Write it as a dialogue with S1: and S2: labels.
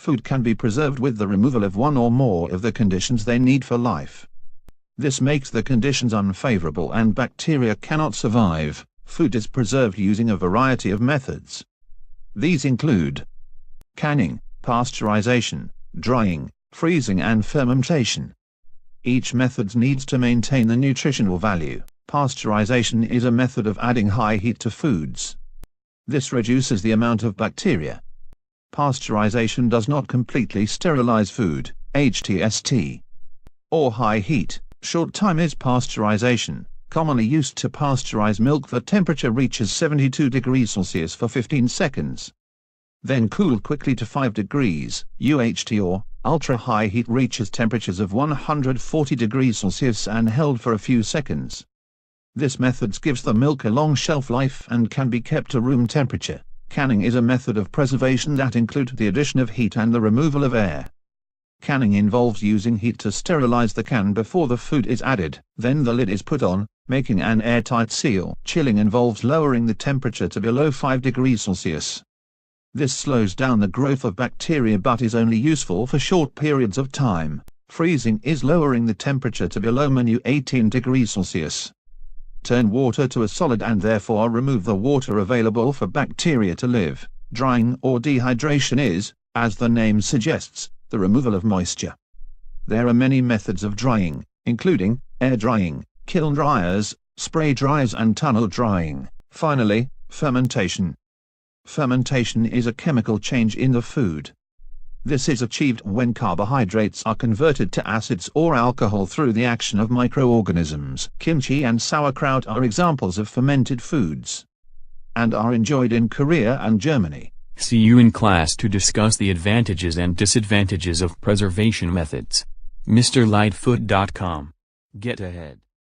S1: Food can be preserved with the removal of one or more of the conditions they need for life. This makes the conditions unfavorable and bacteria cannot survive. Food is preserved using a variety of methods. These include canning, pasteurization, drying, freezing and fermentation. Each method needs to maintain the nutritional value. Pasteurization is a method of adding high heat to foods. This reduces the amount of bacteria. Pasteurization does not completely sterilize food, HTST. Or high heat, short time is pasteurization, commonly used to pasteurize milk. The temperature reaches 72 degrees Celsius for 15 seconds. Then cooled quickly to 5 degrees, UHT, or ultra-high heat reaches temperatures of 140 degrees Celsius and held for a few seconds. This method gives the milk a long shelf life and can be kept to room temperature. Canning is a method of preservation that includes the addition of heat and the removal of air. Canning involves using heat to sterilize the can before the food is added, then the lid is put on, making an airtight seal. Chilling involves lowering the temperature to below 5 degrees Celsius. This slows down the growth of bacteria but is only useful for short periods of time. Freezing is lowering the temperature to below -18 degrees Celsius. Turn water to a solid and therefore remove the water available for bacteria to live. Drying or dehydration is, as the name suggests, the removal of moisture. There are many methods of drying, including air drying, kiln dryers, spray dryers and tunnel drying. Finally, fermentation. Fermentation is a chemical change in the food. This is achieved when carbohydrates are converted to acids or alcohol through the action of microorganisms. Kimchi and sauerkraut are examples of fermented foods and are enjoyed in Korea and Germany.
S2: See you in class to discuss the advantages and disadvantages of preservation methods. mrlightfoot.com. Get ahead.